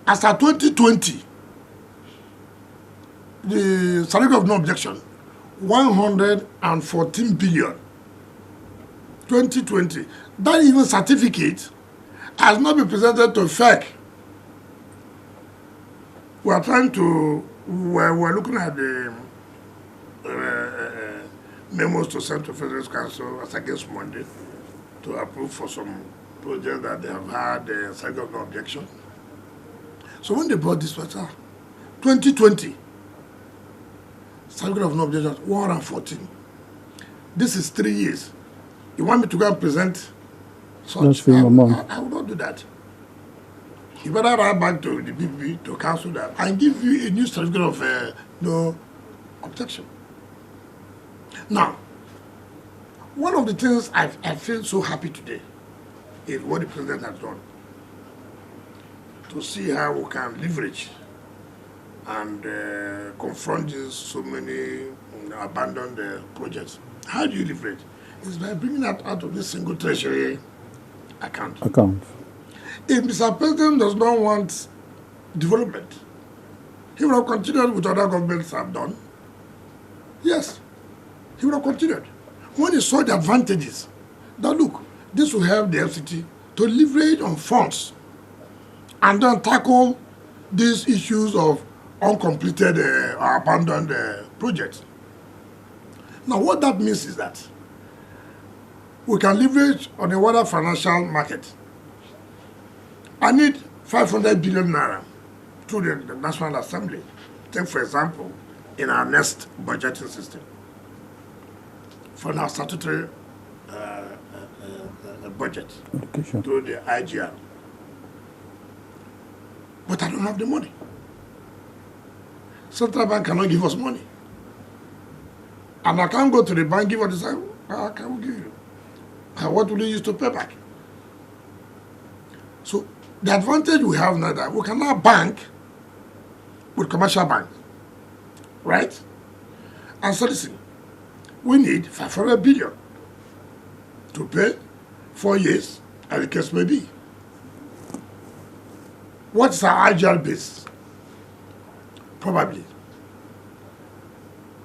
As at 2020, the certificate of no objection, 114 billion. 2020. That even certificate has not been presented to FEC. We are trying to, we're looking at the memos to send to Federal Council as against Monday to approve for some projects that they have had a certificate of no objection. So when they brought this matter, 2020, certificate of no objection, 114. This is 3 years. You want me to go and present such? I will not do that. You better write back to the BB to cancel that and give you a new certificate of no objection. Now, one of the things I feel so happy today is what the president has done to see how we can leverage and confront these so many abandoned projects. How do you leverage? It's by bringing that out of this single treasury account. If Mr. President does not want development, he will have continued with other governments have done. Yes, he will have continued. When he saw the advantages, that look, this will help the FCT to leverage on funds and then tackle these issues of uncompleted or abandoned projects. Now, what that means is that we can leverage on a wider financial market. I need 500 billion naira through the National Assembly. Take, for example, in our next budgeting system, for our statutory budget through the IGR. But I don't have the money. Central Bank cannot give us money. And I can't go to the bank, give us the how can we give you? What will you use to pay back? So the advantage we have now that we can now bank with commercial banks, right? And so listen, we need 500 billion to pay 4 years, as the case may be. What's our IGR base? Probably,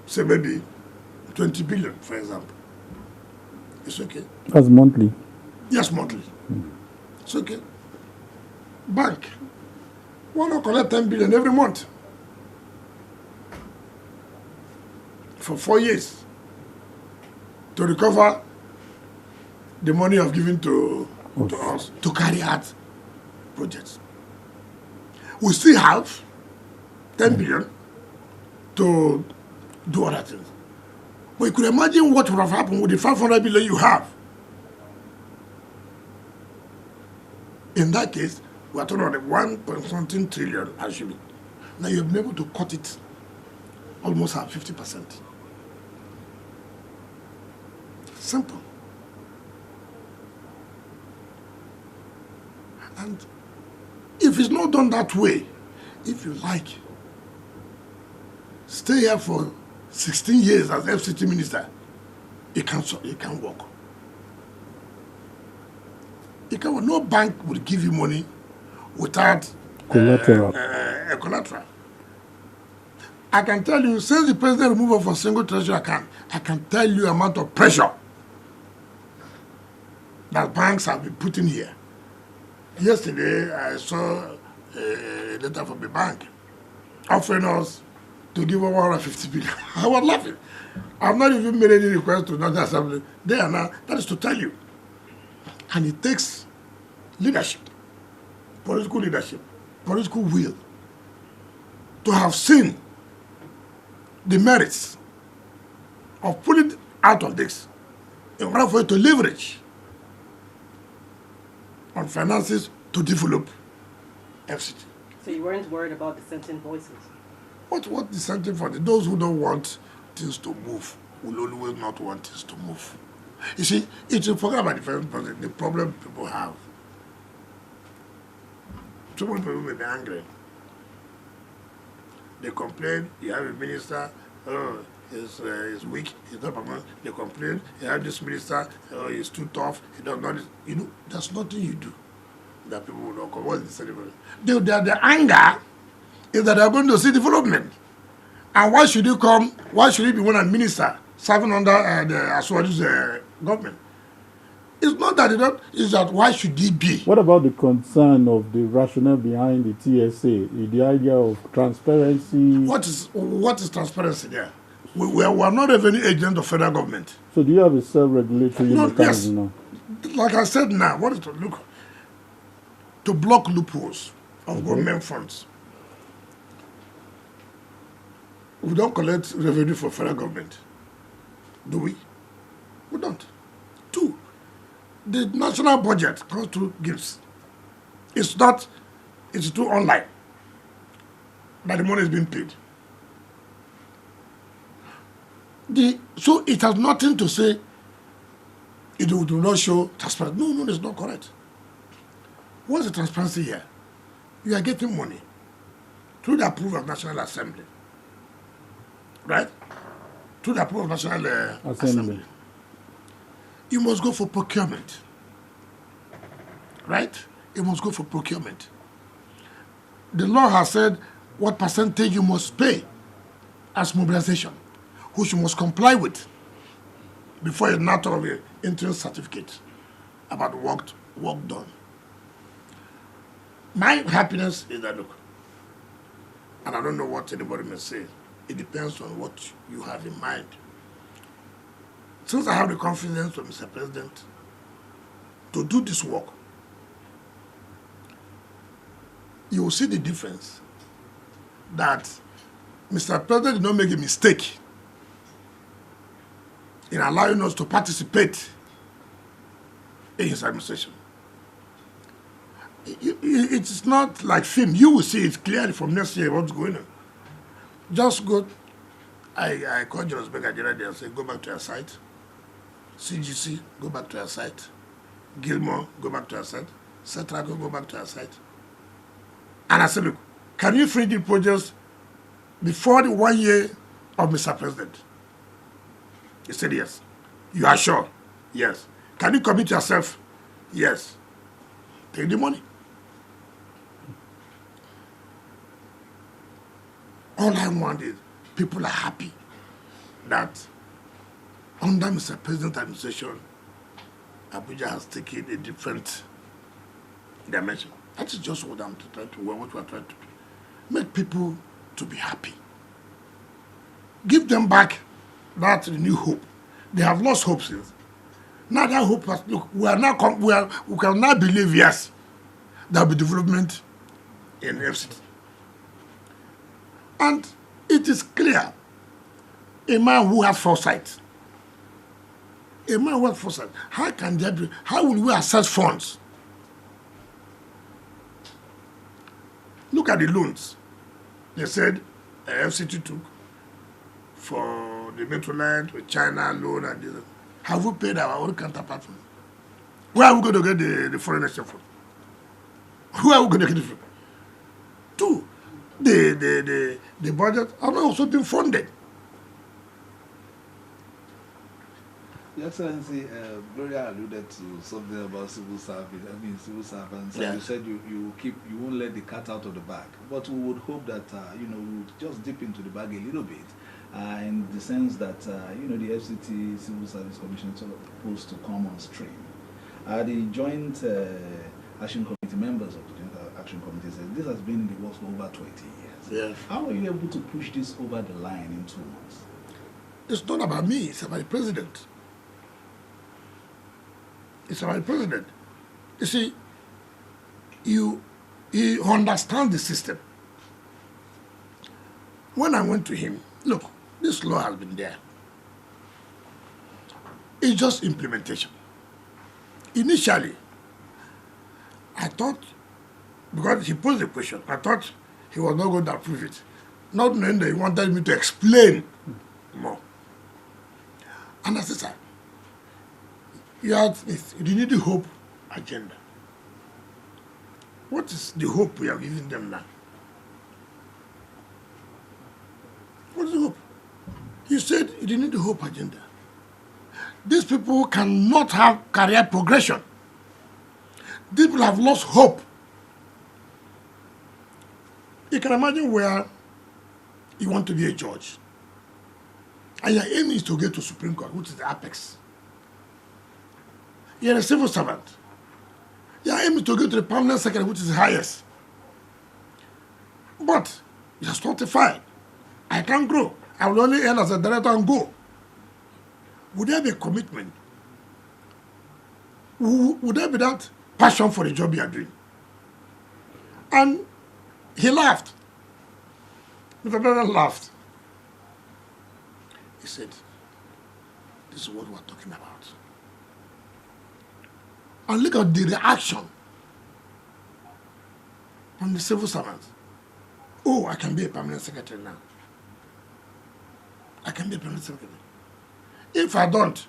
say maybe 20 billion, for example. It's okay. That's monthly? Yes, monthly. It's okay. Bank, why not collect 10 billion every month? For 4 years. To recover the money I've given to us to carry out projects. We still have 10 billion to do other things. But you could imagine what would have happened with the 500 billion you have. In that case, we are talking about 1.something trillion actually. Now you've been able to cut it almost at 50%. Simple. And if it's not done that way, if you like, stay here for 16 years as FCT minister, it can't work. No bank will give you money without collateral. A collateral. I can tell you, since the president removed from single treasury account, I can tell you the amount of pressure that banks have been putting here. Yesterday, I saw a letter from the bank offering us to give over 150 billion. I was laughing. I've not even made any request to National Assembly. They are now, that is to tell you. And it takes leadership, political will, to have seen the merits of pulling out of this in order for it to leverage on finances to develop FCT. So you weren't worried about dissenting voices? What dissenting for? Those who don't want things to move will always not want things to move. You see, if you forget about the problem people have, so many people may be angry. They complain, you have a minister, he's weak, he's not performing. They complain, you have this minister, he's too tough, he does not, there's nothing you do. that people will not come. What is the celebration? The anger is that they are going to see development. And why should you come? Why should you be one and minister serving under the Aswadi's government? It's not that they don't, it's that why should he be? What about the concern of the rationale behind the TSA, the idea of transparency? What is transparency there? We are not a revenue agent of federal government. So do you have a self-regulatory mechanism now? Like I said now, what is to look? To block loopholes of government funds. We don't collect revenue for federal government. Do we? We don't. Two, the national budget goes through gifts. It's through online that the money is being paid. So it has nothing to say it will not show transparency. No, it's not correct. What's the transparency here? You are getting money through the approval of National Assembly. Right? Through the approval of National Assembly. You must go for procurement. Right? You must go for procurement. The law has said what percentage you must pay as mobilization, which you must comply with before you not of an interim certificate about work done. My happiness is that, look, and I don't know what anybody may say, it depends on what you have in mind. Since I have the confidence of Mr. President to do this work, you will see the difference that Mr. President did not make a mistake in allowing us to participate in his administration. It's not like film. You will see it clearly from next year what's going on. Just go. I called Jonas Becker General and said, go back to your site. CGC, go back to your site. Gilmore, go back to your site. Cetrago, go back to your site. And I said, look, can you finish the projects before the 1 year of Mr. President? He said, yes. You are sure? Yes. Can you commit yourself? Yes. Take the money. All I want is people are happy that under Mr. President's administration, Abuja has taken a different dimension. That is just what I'm trying to, what we're trying to do. Make people to be happy. Give them back that new hope. They have lost hope since. Now that hope has, look, we can now believe, yes, there will be development in FCT. And it is clear, a man who has foresight, how can there be, how will we access funds? Look at the loans. They said FCT took for the metro line with China loan and this. Have we paid our own counterpart? Where are we going to get the foreign exchange from? Who are we going to get it from? Two, the budget have also been funded. Your Excellency, Gloria alluded to something about civil service. I mean, civil servants. Yeah. You said you won't let the cat out of the bag. But we would hope that we would just dip into the bag a little bit, in the sense that the FCT Civil Service Commission is supposed to come on stream. The Joint Action Committee members of the Joint Action Committee said this has been in the works for over 20 years. Yes. How are you able to push this over the line in 2 months? It's not about me. It's about the president. It's about the president. You see, he understands the system. When I went to him, look, this law has been there. It's just implementation. Initially, I thought, because he posed the question, I thought he was not going to approve it, not knowing that he wanted me to explain more. And I said, sir, you need the hope agenda. What is the hope we are giving them now? What is the hope? He said you need the hope agenda. These people cannot have career progression. People have lost hope. You can imagine where you want to be a judge, and your aim is to get to Supreme Court, which is the apex. You're a civil servant. Your aim is to get to the permanent secretary, which is the highest. But you're certified. I can't grow. I will only earn as a director and go. Would there be a commitment? Would there be that passion for the job you are doing? And he laughed. Mr. President laughed. He said, this is what we're talking about. And look at the reaction from the civil servants. Oh, I can be a permanent secretary now. I can be a permanent secretary. If I don't,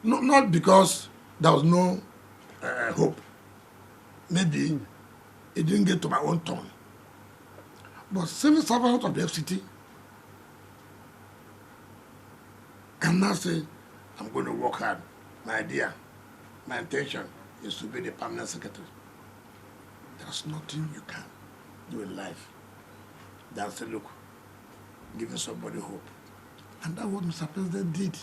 not because there was no hope. Maybe it didn't get to my own turn. But civil servants of the FCT can now say, I'm going to work hard. My idea, my intention is to be the permanent secretary. There's nothing you can do in life. That's the look, giving somebody hope. And that's what Mr. President did,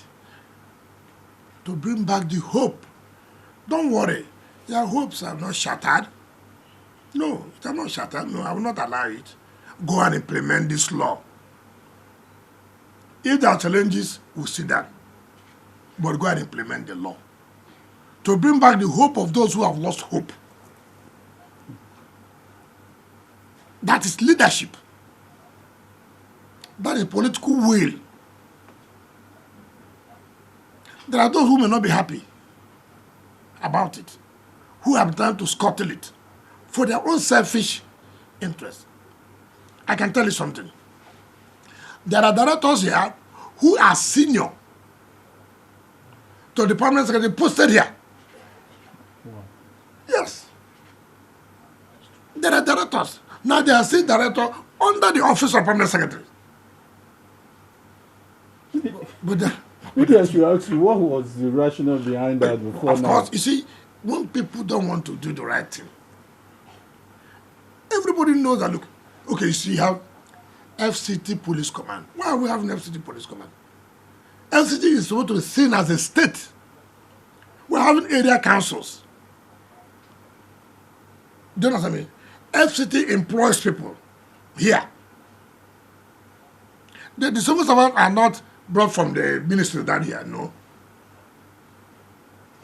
to bring back the hope. Don't worry, your hopes are not shattered. No, they are not shattered. No, I will not allow it. Go and implement this law. If there are challenges, we'll see that. But go and implement the law. To bring back the hope of those who have lost hope. That is leadership. That is political will. There are those who may not be happy about it, who have tried to scuttle it for their own selfish interest. I can tell you something. There are directors here who are senior to the permanent secretary posted here. Wow. Yes. There are directors. Now they are still director under the office of permanent secretary. But maybe I should ask you, what was the rationale behind that before of now? course, you see, when people don't want to do the right thing, everybody knows that, look, okay, you see, you have FCT Police Command. Why are we having FCT Police Command? FCT is supposed to be seen as a state. We're having area councils. Do you understand me? FCT employs people here. The civil servants are not brought from the ministry down here, no.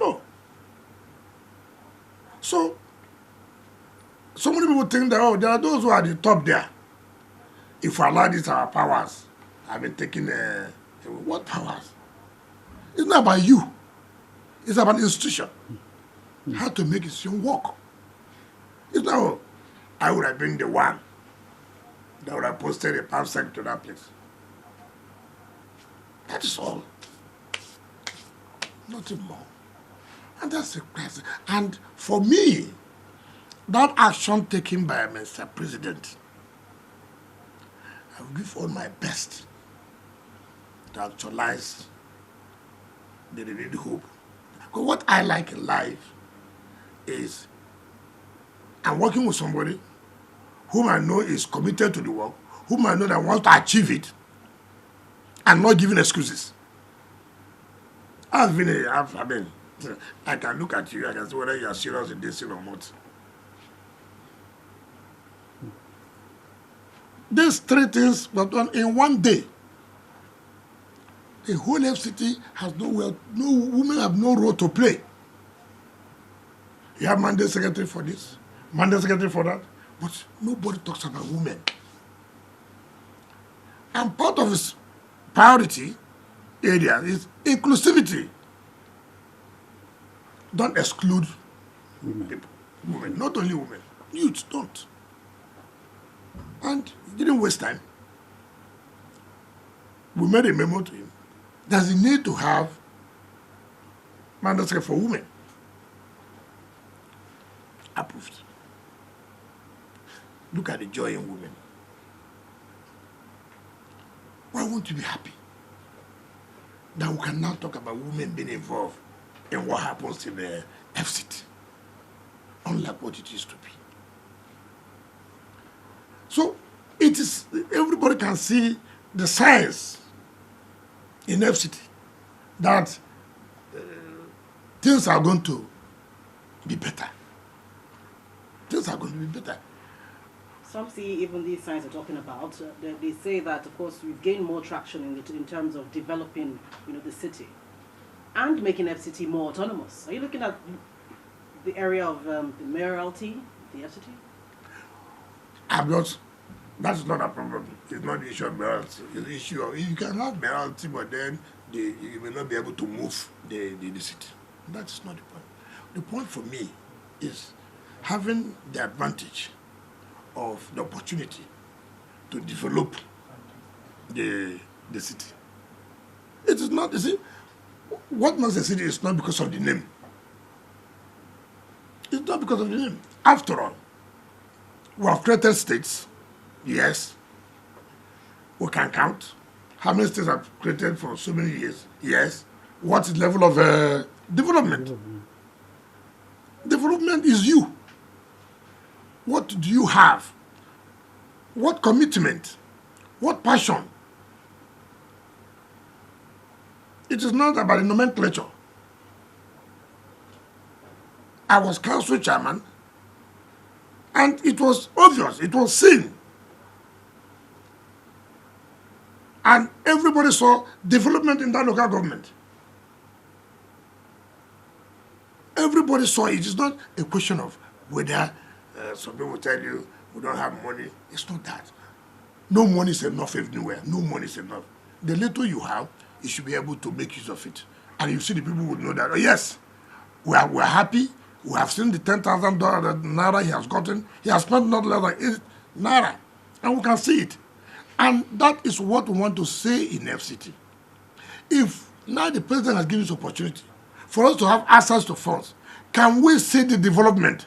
No. So many people think that, oh, there are those who are at the top there. If we allow these our powers, I've been taking what powers? It's not about you. It's about the institution. How to make institution work. It's not, oh, I would have been the one that would have posted a PAM sec to that place. That is all. Nothing more. And that's the question. And for me, that action taken by Mr. President, I will give all my best to actualize the renewed hope. Because what I like in life is I'm working with somebody whom I know is committed to the work, whom I know that wants to achieve it, and not giving excuses. I can look at you, I can see whether you are serious in this thing or not. These three things were done in one day. The whole FCT has no women have no role to play. You have mandate secretary for this, mandate secretary for that, but nobody talks about women. And part of his priority area is inclusivity. Don't exclude people. Women, not only women, youth don't. And he didn't waste time. We made a memo to him. There's a need to have mandate for women. Approved. Look at the joy in women. Why won't you be happy that we can now talk about women being involved in what happens in the FCT? unlike what it used to be. So it is, everybody can see the signs in FCT that things are going to be better. Things are going to be better. Some see even these signs we're talking about. They say that, of course, we've gained more traction in terms of developing, the city and making FCT more autonomous. Are you looking at the area of the mayoralty, the FCT? I'm not. That's not a problem. It's not the issue of mayoralty. It's the issue of, you can have mayoralty, but then you may not be able to move the city. That's not the point. The point for me is having the advantage of the opportunity to develop the city. It is not, you see, what makes a city is not because of the name. It's not because of the name. After all, we have created states, yes. We can count how many states have created for so many years, yes. What is the level of development? Development is you. What do you have? What commitment? What passion? It is not about the nomenclature. I was council chairman, and it was obvious, it was seen. And everybody saw development in that local government. Everybody saw it. It's not a question of whether some people tell you we don't have money. It's not that. No money is enough everywhere. No money is enough. The little you have, you should be able to make use of it. And you see the people would know that, oh yes, we're happy. We have seen the $10,000 naira he has gotten. He has spent not less than 8 naira. And we can see it. And that is what we want to say in FCT. If now the president has given us opportunity for us to have access to funds, can we see the development?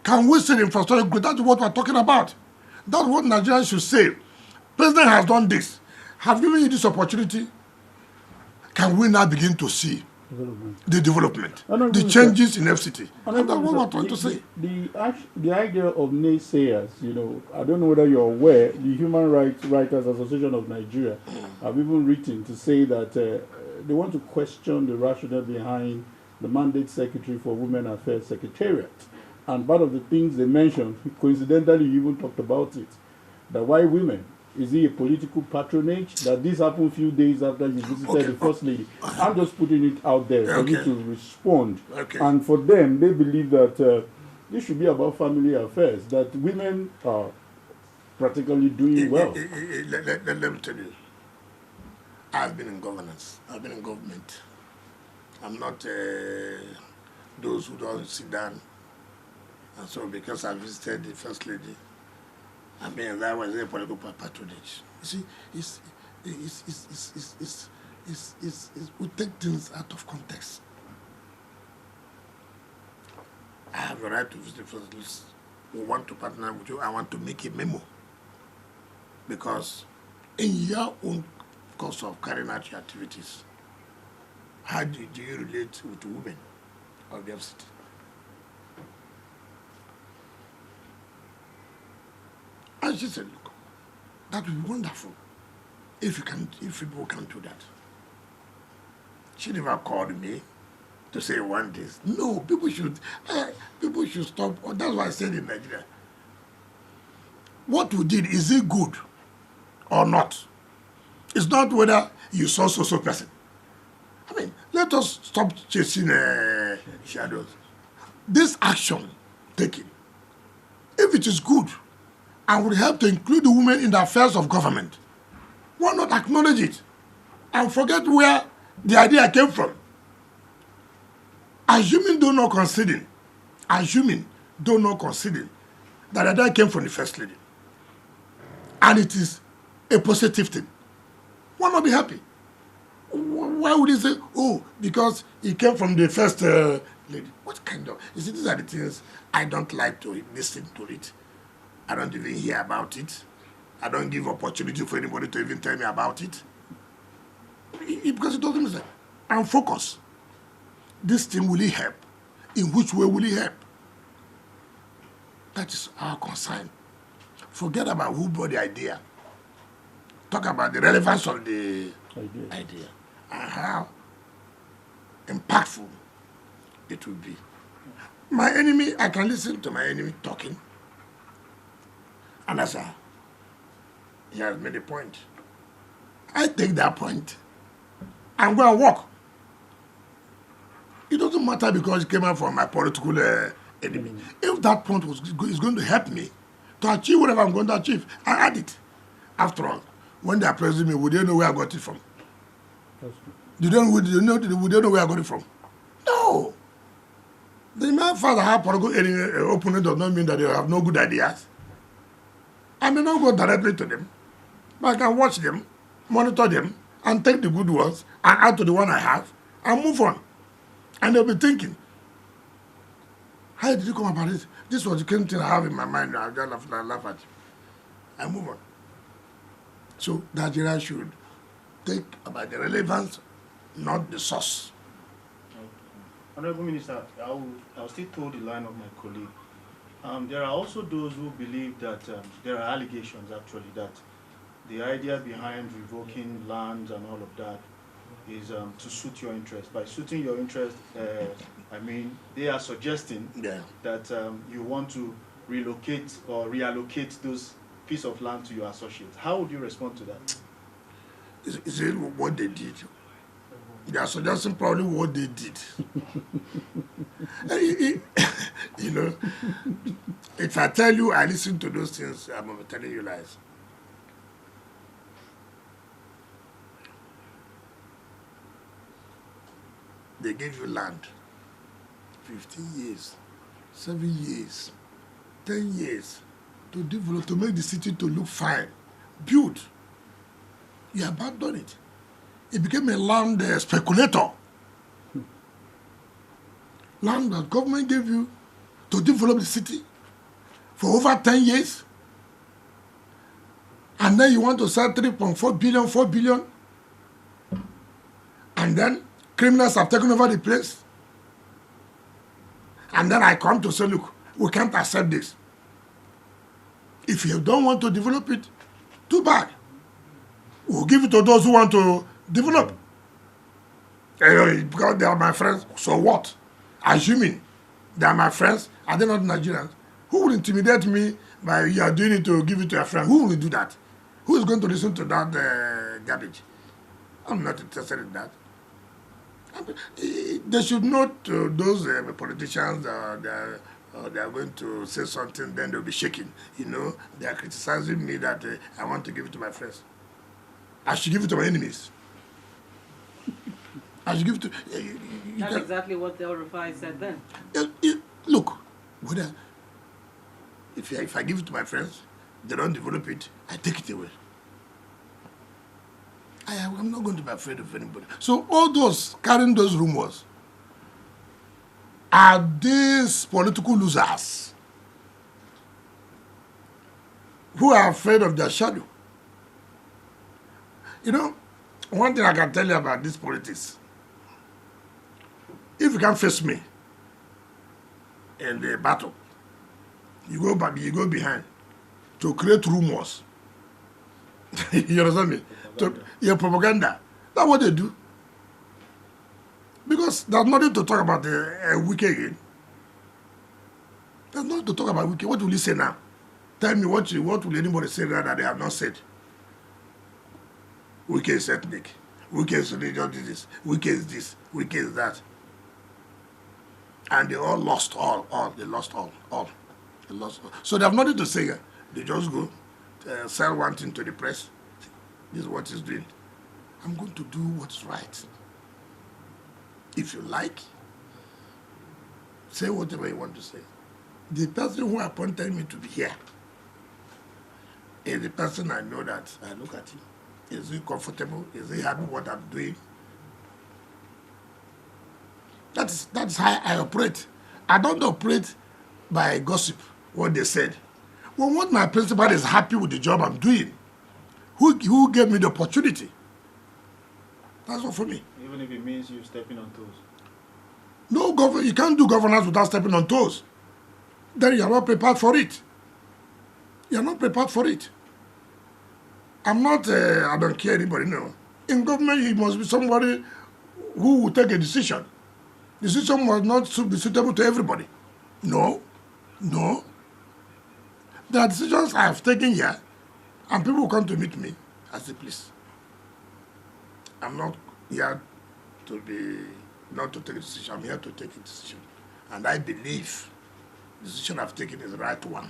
Can we see the infrastructure growth? That's what we're talking about. That's what Nigerians should say. President has done this. Have given you this opportunity. Can we now begin to see the development, the changes in FCT? And that's what we're trying to say. The idea of naysayers, I don't know whether you're aware, the Human Rights Writers Association of Nigeria have even written to say that they want to question the rationale behind the mandate secretary for Women Affairs Secretariat. And part of the things they mentioned, coincidentally, you even talked about it, that why women? Is it a political patronage that this happened a few days after you visited the First Lady? I'm just putting it out there for you to respond. And for them, they believe that this should be about family affairs, that women are practically doing well. Let me tell you, I've been in governance. I've been in government. I'm not those who don't sit down. And so because I visited the First Lady, I mean, that was a political patronage. You see, we take things out of context. I have the right to visit the First Lady. We want to partner with you. I want to make a memo. Because in your own course of carrying out your activities, how do you relate with women of the FCT? And she said, look, that would be wonderful if people can do that. She never called me to say one this. No, people should stop. That's why I said in Nigeria, what we did, is it good or not? It's not whether you saw so person. I mean, let us stop chasing shadows. This action taken, if it is good, and would help to include the women in the affairs of government, why not acknowledge it and forget where the idea came from? Assuming, though not conceding, that the idea came from the First Lady, and it is a positive thing, why not be happy? Why would he say, oh, because it came from the First Lady? What kind of... You see, these are the things I don't like to listen to it. I don't even hear about it. I don't give opportunity for anybody to even tell me about it. Because it doesn't make sense. And focus. This thing, will it help? In which way will it help? That is our concern. Forget about who brought the idea. Talk about the relevance of the idea and how impactful it will be. My enemy, I can listen to my enemy talking, and he has made a point. I take that point and go and walk. It doesn't matter because it came out from my political enemy. If that point is going to help me to achieve whatever I'm going to achieve, I add it. After all, when they are praising me, would they know where I got it from? Would they know where I got it from? No. The man father have political opponent does not mean that they have no good ideas. I may not go directly to them, but I can watch them, monitor them, and take the good ones and add to the one I have and move on. And they'll be thinking, how did you come about it? This was the kind of thing I have in my mind. I'll just laugh at you. I move on. So Nigeria should think about the relevance, not the source. Honorable Minister, I'll still toe the line of my colleague. There are also those who believe that there are allegations actually that the idea behind revoking lands and all of that is to suit your interest. By suiting your interest, I mean, they are suggesting that you want to relocate or reallocate those piece of land to your associates. How would you respond to that? Is it what they did? They are suggesting probably what they did. You know, if I tell you I listen to those things, I'm telling you lies. They gave you land, 15 years, 7 years, 10 years to develop, to make the city to look fine, build. You abandoned it. It became a land speculator. Land that government gave you to develop the city for over 10 years. And then you want to sell 3.4 billion, 4 billion. And then criminals have taken over the place. And then I come to say, look, we can't accept this. If you don't want to develop it, too bad. We'll give it to those who want to develop. Because they are my friends, so what? Assuming they are my friends, are they not Nigerians? Who will intimidate me by you are doing it to give it to a friend? Who will do that? Who is going to listen to that garbage? I'm not interested in that. They should not, those politicians, they are going to say something, then they'll be shaking. You know, they are criticizing me that I want to give it to my friends. I should give it to my enemies. I should give it to... That's exactly what the Rufai said then. Look, if I give it to my friends, they don't develop it, I take it away. I'm not going to be afraid of anybody. So all those carrying those rumors are these political losers who are afraid of their shadow. You know, one thing I can tell you about this politics, if you can't face me in the battle, you go behind to create rumors. You understand me? Your propaganda. That's what they do. Because there's nothing to talk about Wike again. There's nothing to talk about Wike. What will you say now? Tell me what will anybody say that they have not said? Wike is ethnic. Wike is religious. Wike is this. Wike is that. And they all lost all. They lost all. They lost all. So they have nothing to say. They just go sell one thing to the press. This is what he's doing. I'm going to do what's right. If you like, say whatever you want to say. The person who appointed me to be here is the person I know that I look at him. Is he comfortable? Is he happy with what I'm doing? That's how I operate. I don't operate by gossip, what they said. Well, what my principal is happy with the job I'm doing. Who gave me the opportunity? That's all for me. Even if it means you stepping on toes. No, you can't do governance without stepping on toes. then you are not prepared for it. You are not prepared for it. I'm not, I don't care anybody, no. In government, you must be somebody who will take a decision. Decision must not be suitable to everybody. No, no. There are decisions I have taken here, and people will come to meet me. I say, please, I'm not here not to take a decision. I'm here to take a decision. And I believe the decision I've taken is the right one.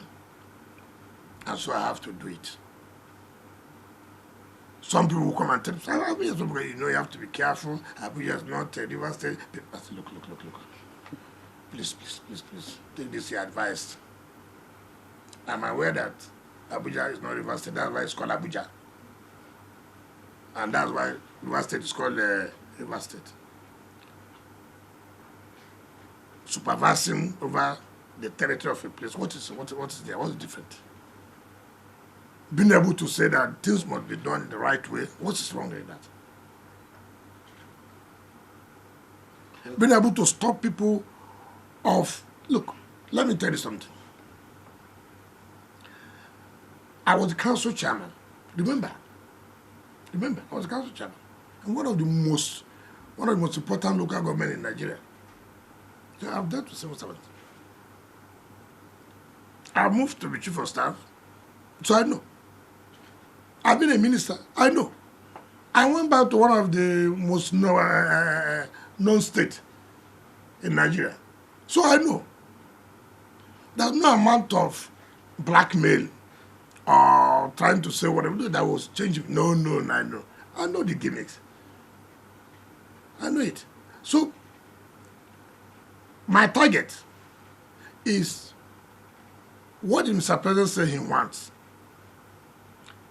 And so I have to do it. Some people will come and tell me, you have to be careful. Abuja is not a river state. I say, look. Please, take this your advice. I'm aware that Abuja is not river state. That's why it's called Abuja. And that's why river state is called river state. Supervising over the territory of a place. What is there? What's different? Being able to say that things must be done the right way. What is wrong with that? Being able to stop people look, let me tell you something. I was the council chairman. Remember, I was the council chairman. And one of the most important local government in Nigeria. So I've dealt with civil servants. I moved to be chief of staff, so I know. I've been a minister, I know. I went back to one of the most known states in Nigeria, so I know. There's no amount of blackmail or trying to say whatever that was changing. No, I know. I know the gimmicks. I know it. So, my target is what the Mr. President said he wants.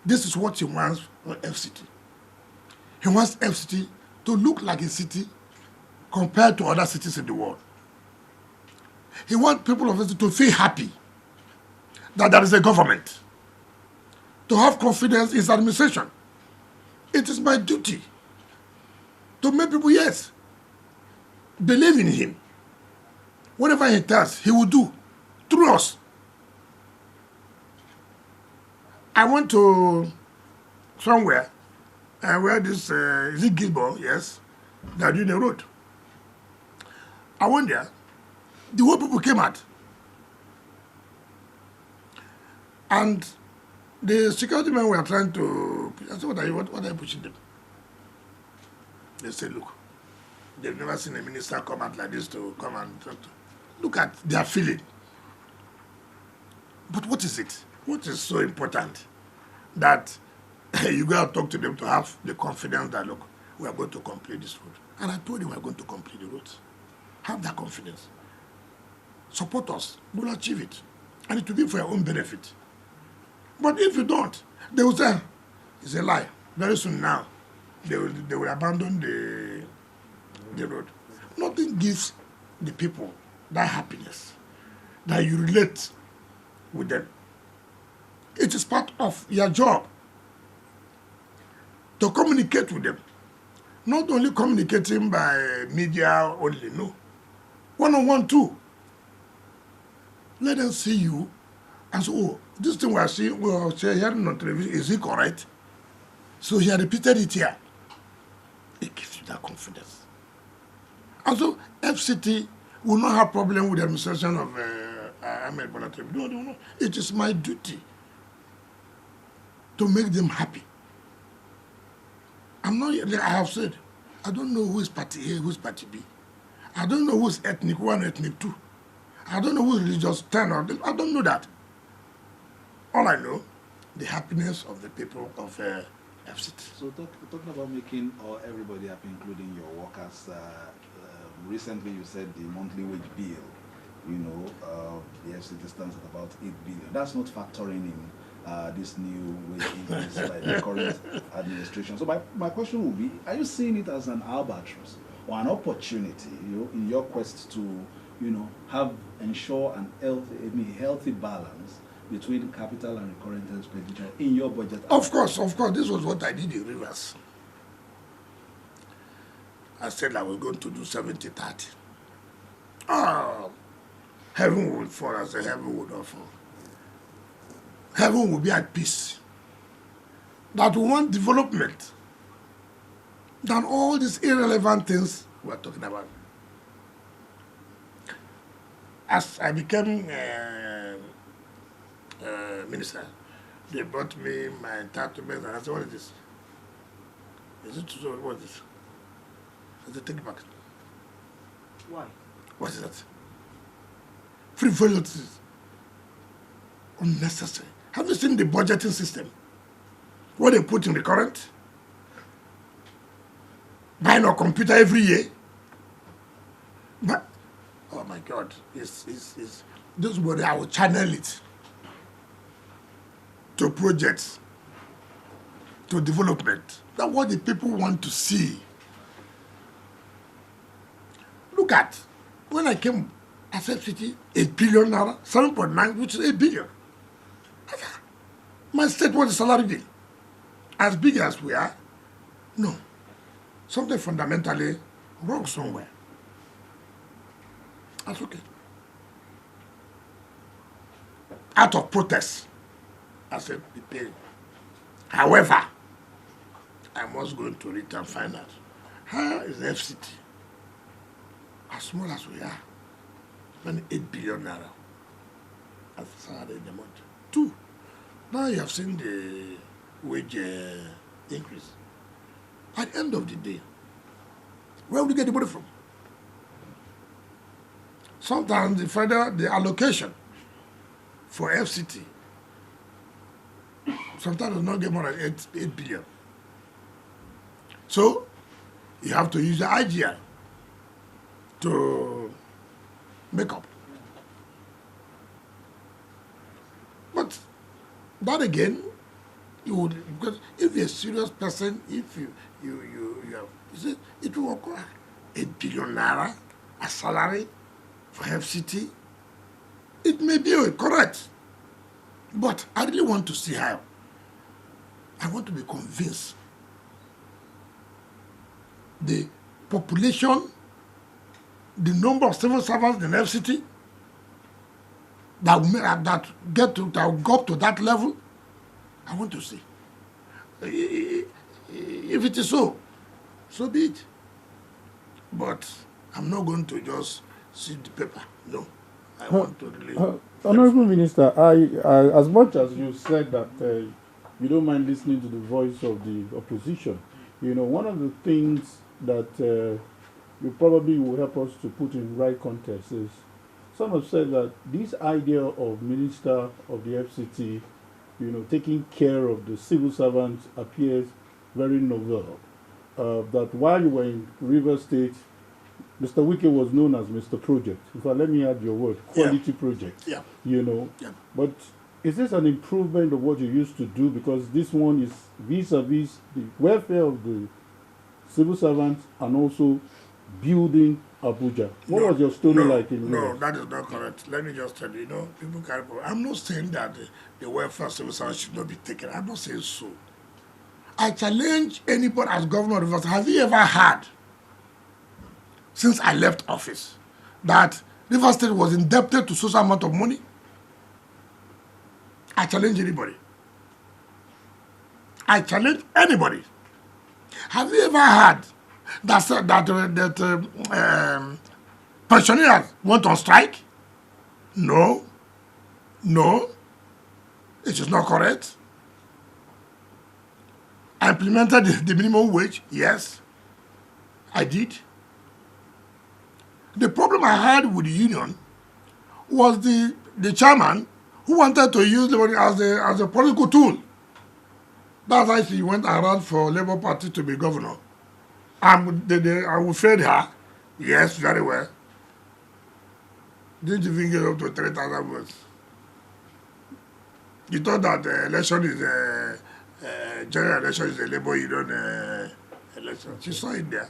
This is what he wants for FCT. He wants FCT to look like a city compared to other cities in the world. He wants people of FCT to feel happy that there is a government, to have confidence in his administration. It is my duty to make people, yes, believe in him. Whatever he does, he will do through us. I went to somewhere where this, is it Gilbert? Yes, they're doing a road. I went there. The whole people came out. And the security men were trying to, I said, what are you pushing them? They said, look, they've never seen a minister come out like this to come and talk to. Look at their feeling. But what is it? What is so important that you go and talk to them to have the confidence that, look, we are going to complete this road. And I told them we are going to complete the roads. Have that confidence. Support us. We'll achieve it. And it will be for your own benefit. But if you don't, they will say, it's a lie. Very soon now, they will abandon the road. Nothing gives the people that happiness, that you relate with them. It is part of your job to communicate with them. Not only communicating by media only, no. One-on-one too. Let them see you and say, oh, this thing we are seeing, we are hearing on television, is it correct? So he had repeated it here. It gives you that confidence. And so FCT will not have problem with the administration of Ahmed Bola Tinubu. No. It is my duty to make them happy. I have said, I don't know who is party A, who is party B. I don't know who is ethnic 1, ethnic 2. I don't know who is religious 10 or I don't know that. All I know, the happiness of the people of FCT. So talking about making everybody happy, including your workers, recently you said the monthly wage bill, the FCT stands at about 8 billion. That's not factoring in this new wage increase by the current administration. So my question would be, are you seeing it as an albatross or an opportunity, in your quest to, ensure a healthy balance between capital and recurrent expenditure in your budget? Of course. This was what I did in Rivers. I said I was going to do 70-30. Oh, heaven will fall. I say heaven will not fall. Heaven will be at peace. That we want development than all these irrelevant things we're talking about. As I became minister, they brought me my entitlement and I said, what is this? Is it so? What is this? I said, take it back. Why? What is that? Frivolity. Unnecessary. Have you seen the budgeting system? What they put in the current? Buying a computer every year? But, oh my God, it's this body, I will channel it to projects, to development. That's what the people want to see. Look at, when I came as FCT, 8 billion naira, 7.9, which is 8 billion. My state was a salary bill. As big as we are, no. Something fundamentally wrong somewhere. That's okay. Out of protest, I said, be paid. However, I must go into it and find out how is the FCT, as small as we are, spending 8 billion naira as a salary in the month. 2, now you have seen the wage increase. At the end of the day, where would you get the money from? Sometimes the allocation for FCT, sometimes does not get more than 8 billion. So, you have to use the IGR to make up. But that again, you would, because if you're a serious person, if you see, it will require 8 billion naira as salary for FCT. It may be correct, but I really want to see how. I want to be convinced the population, the number of civil servants in FCT that will go up to that level. I want to see. If it is so, so be it. But I'm not going to just see the paper. No. I want to really... Honorable Minister, I, as much as you said that you don't mind listening to the voice of the opposition, you know, one of the things that you probably will help us to put in right context is some have said that this idea of Minister of the FCT, you know, taking care of the civil servants appears very novel. That while you were in River State, Mr. Wike was known as Mr. Project. In fact, let me add your word, quality project. Yeah. You know, Yeah. but is this an improvement of what you used to do? Because this one is vis-a-vis the welfare of the civil servants and also building Abuja. What was your story like in No, Rivers? that is not correct. Let me just tell you, people carry problem. I'm not saying that the welfare of civil servants should not be taken. I'm not saying so. I challenge anybody as governor of Rivers. Have you ever heard, since I left office, that Rivers State was indebted to such amount of money? I challenge anybody. I challenge anybody. Have you ever heard that pensioners went on strike? No. No. It is not correct. I implemented the minimum wage. Yes, I did. The problem I had with the union was the chairman who wanted to use the money as a political tool. That's why she went around for Labour Party to be governor. I would fed her. Yes, very well. Didn't even get up to 3,000 votes. You thought that the election is general election is a Labour Union election. She saw it there.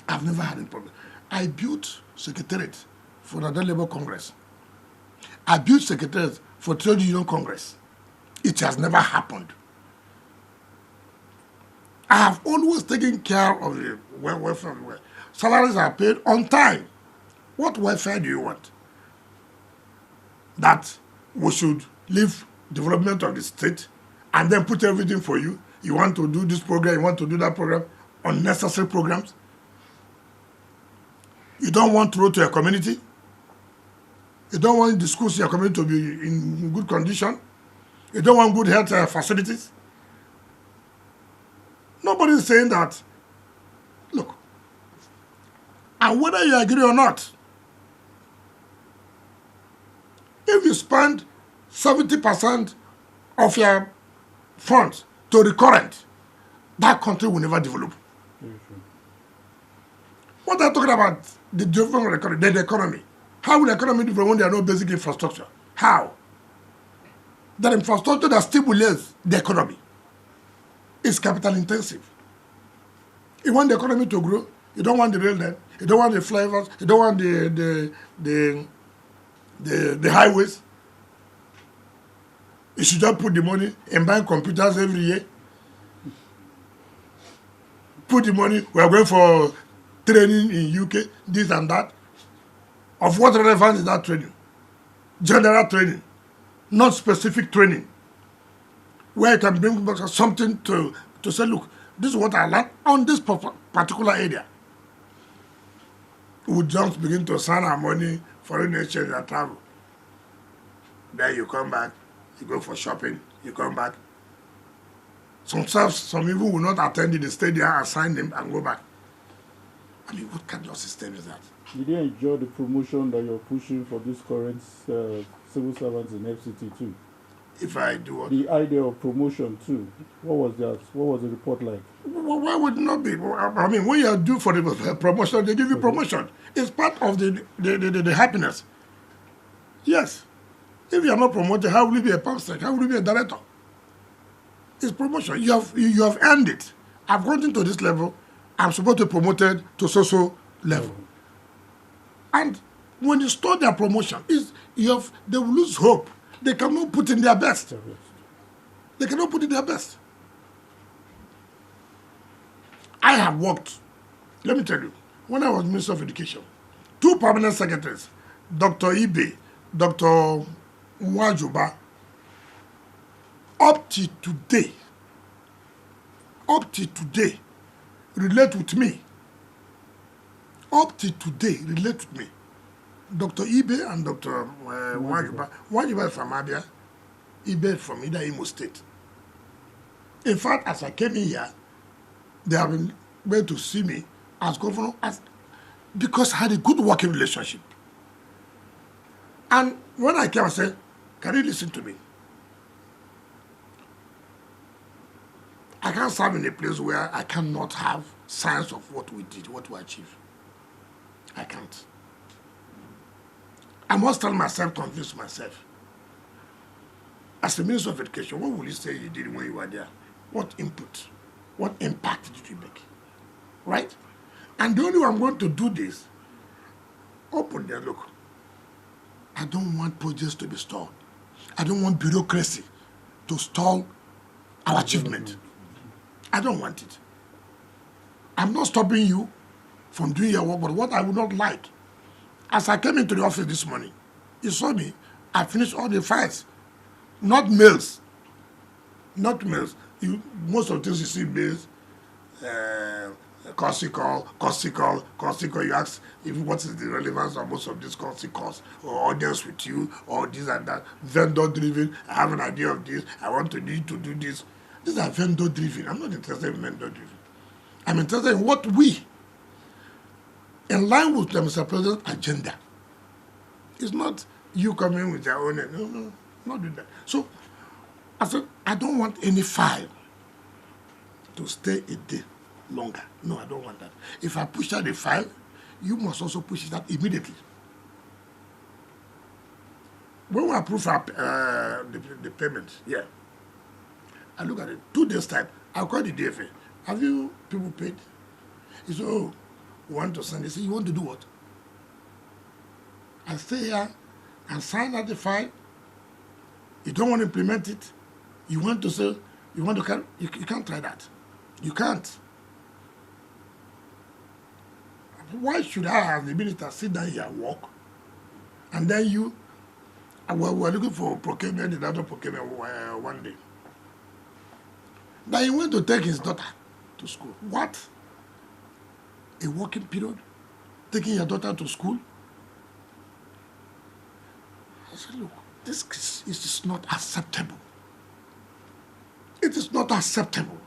I've never had a problem. I built secretariat for the Labour Congress. I built secretariat for Trade Union Congress. It has never happened. I have always taken care of the welfare. Salaries are paid on time. What welfare do you want? that we should leave development of the state and then put everything for you. You want to do this program, you want to do that program, unnecessary programs. You don't want road to your community. You don't want the schools in your community to be in good condition. You don't want good health facilities. Nobody is saying that. Look, and whether you agree or not, if you spend 70% of your funds to recurrent, that country will never develop. What are talking about? The development of the economy. How will the economy develop when there are no basic infrastructure? How? That infrastructure that stimulates the economy is capital intensive. You want the economy to grow, you don't want the rail net, you don't want the flyovers, you don't want the highways. You should just put the money and buy computers every year. Put the money, we are going for training in UK, this and that. Of what relevance is that training? General training, not specific training. Where you can bring back something to say, look, this is what I learned on this particular area. We just begin to send our money, foreign exchange and travel. Then you come back, you go for shopping, you come back. Some people will not attend in the stadium and sign them and go back. I mean, what kind of system is that? Did you enjoy the promotion that you're pushing for these current civil servants in FCT too? If I do what? The idea of promotion too. What was that? What was the report like? Well, why would it not be? I mean, when you are due for the promotion, they give you promotion. It's part of the happiness. Yes. If you are not promoted, how will you be a pastor? How will you be a director? It's promotion. You have earned it. I've gotten to this level. I'm supposed to be promoted to so level. And when you start their promotion, they will lose hope. They cannot put in their best. They cannot put in their best. I have worked, let me tell you, when I was Minister of Education, 2 permanent secretaries, Dr. Ibe, Dr. Nwajuba, up to today, relate with me. Up to today, relate with me. Dr. Ibe and Dr. Nwajuba is from Abia, Ibe from either Imo State. In fact, as I came in here, they have been able to see me as governor because I had a good working relationship. And when I came, I said, can you listen to me? I can't serve in a place where I cannot have signs of what we did, what we achieved. I can't. I must tell myself, convince myself. As the Minister of Education, what will you say you did when you were there? What input, what impact did you make? Right? And the only way I'm going to do this, open there, look. I don't want projects to be stalled. I don't want bureaucracy to stall our achievement. I don't want it. I'm not stopping you from doing your work, but what I would not like, as I came into the office this morning, you saw me, I finished all the files. Not mails. Not mails. Most of the things you see mails, call, you ask if what is the relevance of most of these calls or audience with you or this and that. Vendor driven, I have an idea of this, I need to do this. These are vendor driven. I'm not interested in vendor driven. I'm interested in what we, in line with the Mr. President's agenda. It's not you coming with your own, no, not do that. So I said, I don't want any file to stay a day longer. No, I don't want that. If I push out the file, you must also push it out immediately. When we approve the payment, yeah, I look at it, 2 days time, I'll call the DFA. Have you people paid? He said, oh, we want to send. He said, you want to do what? I stay here and sign out the file. You don't want to implement it. You want to say, you want to carry, you can't try that. You can't. Why should I, as the minister, sit down here and work, and then you And we were looking for procurement, the other procurement one day. That he went to take his daughter to school. What? A working period? Taking your daughter to school? I said, look, this is not acceptable. It is not acceptable.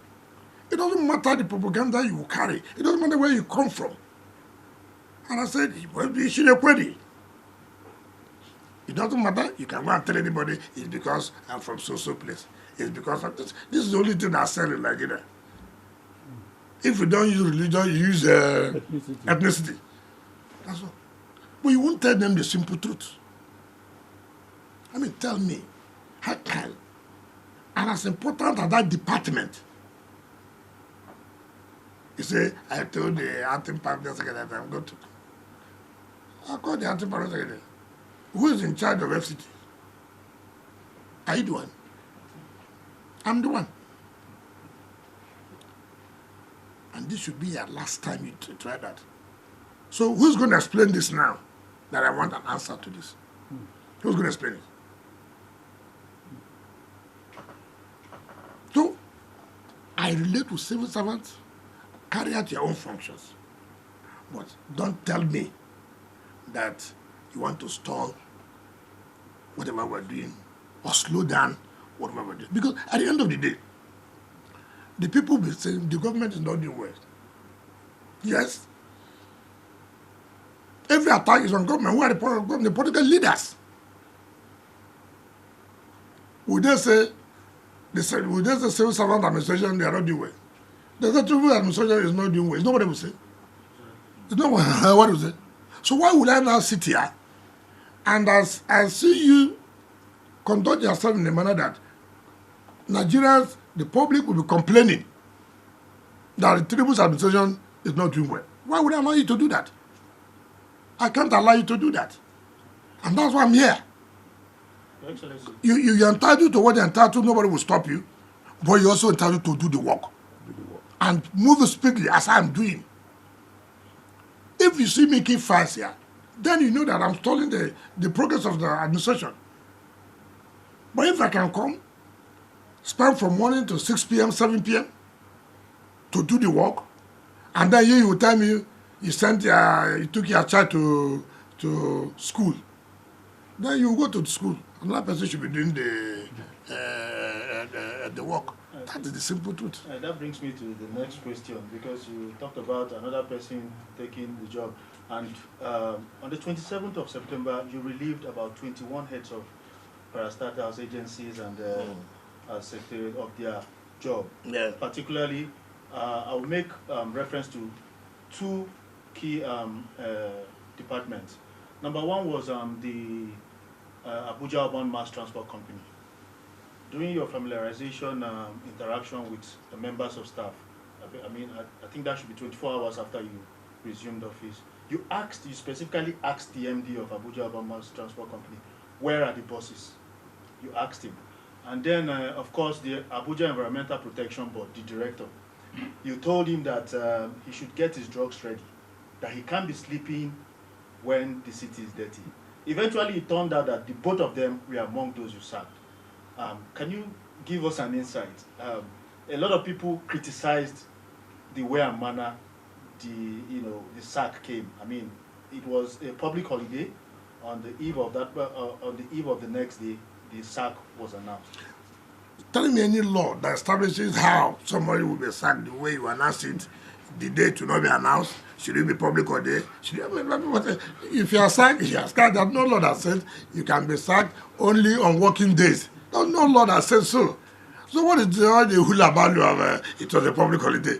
It doesn't matter the propaganda you carry. It doesn't matter where you come from. And I said, well, you should have query. It doesn't matter. You can go and tell anybody it's because I'm from so place. It's because of this. This is the only thing I sell in Nigeria. If you don't use religion, you use ethnicity. That's all. But you won't tell them the simple truth. I mean, tell me, how can, and as important as that department, you say, I told the anti-partner secretary I'm going to. I called the anti-partner secretary. Who is in charge of FCT? Are you the one? I'm the one. And this should be your last time you try that. So who's going to explain this now? That I want an answer to this. Who's going to explain it? So, I relate to civil servants. Carry out your own functions. But don't tell me that you want to stall whatever we're doing or slow down whatever we're doing. Because at the end of the day, the people will say the government is not doing well. Yes. Every attack is on government. Who are the political leaders? Would they say civil servant administration they are not doing well? The civil administration is not doing well. It's not what they will say. It's not what they will say. So why would I now sit here and as I see you conduct yourself in a manner that Nigerians, the public will be complaining that the tribal administration is not doing well. Why would I allow you to do that? I can't allow you to do that. And that's why I'm here. Excellency. You're entitled to what you're entitled to, nobody will stop you. But you're also entitled to do the work. And move speedily as I'm doing. If you see me keep fast here, then you know that I'm stalling the progress of the administration. But if I can come, spend from morning to 6 p.m., 7 p.m. to do the work, and then you will tell me you took your child to school, then you go to the school. Another person should be doing the work. That is the simple truth. That brings me to the next question, because you talked about another person taking the job. And on the 27th of September, you relieved about 21 heads of parastatals agencies and secretariat of their job. Yeah. Particularly, I will make reference to two key departments. Number one was the Abuja Urban Mass Transport Company. During your familiarization interaction with the members of staff, I think that should be 24 hours after you resumed office, you specifically asked the MD of Abuja Urban Mass Transport Company, where are the buses? You asked him. And then, of course, the Abuja Environmental Protection Board, the director, you told him that he should get his drugs ready, that he can't be sleeping when the city is dirty. Eventually, it turned out that the both of them were among those you sacked. Can you give us an insight? A lot of people criticized the way and manner the sack came. I mean, it was a public holiday. On the eve of that, on the eve of the next day, the sack was announced. Telling me any law that establishes how somebody will be sacked the way you announce it, the date will not be announced. Should it be public holiday? If you are sacked, there's no law that says you can be sacked only on working days. There's no law that says so. So what is the hula value of it was a public holiday?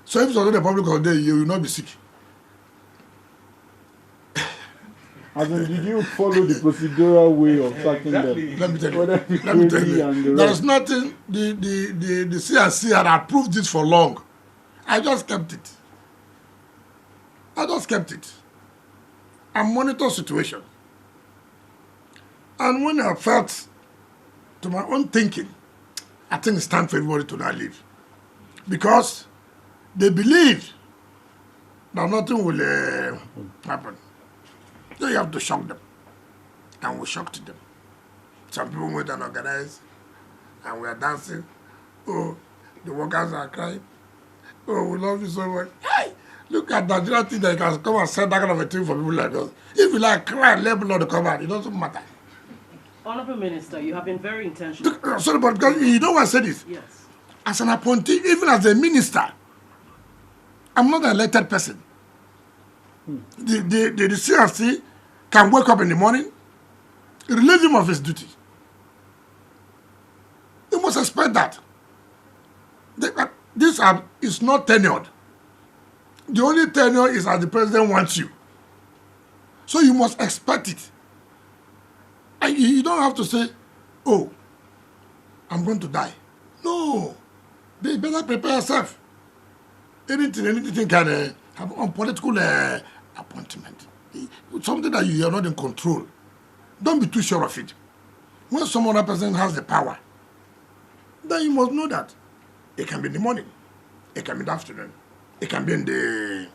So if it was not a public holiday, you will not be sick. As in, did you follow the procedural way of sacking them? Let me tell you. There is nothing. The CRC had approved this for long. I just kept it. I monitor situation. And when I felt to my own thinking, I think it's time for everybody to now leave. Because they believe that nothing will happen. So you have to shock them. And we shocked them. some people went and organized, and we are dancing. Oh, the workers are crying. Oh, we love you so much. Hey, look at Nigeria thing that you can come and send that kind of a thing for people like us. If you like cry, let me know to come out. It doesn't matter. Honorable Minister, you have been very intentional. Sorry, but because you know why I said this? Yes. As an appointee, even as a minister, I'm not an elected person. The CRC can wake up in the morning, relieve him of his duty. You must expect that. This is not tenured. The only tenure is as the president wants you. So you must expect it. And you don't have to say, oh, I'm going to die. No. They better prepare yourself. Anything can have on political appointment. Something that you are not in control. Don't be too sure of it. When some other person has the power, then you must know that it can be in the morning, it can be in the afternoon, it can be in the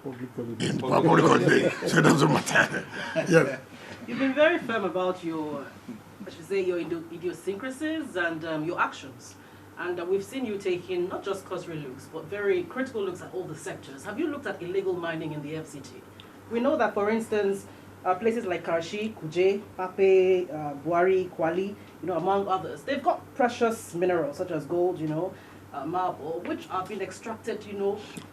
public holiday. So it doesn't matter. Yes. You've been very firm about your, I should say, your idiosyncrasies and your actions. And we've seen you taking not just cursory looks, but very critical looks at all the sectors. Have you looked at illegal mining in the FCT? We know that, for instance, places like Karshi, Kuje, Pape, Buari, Kwali, among others, they've got precious minerals such as gold, marble, which are being extracted,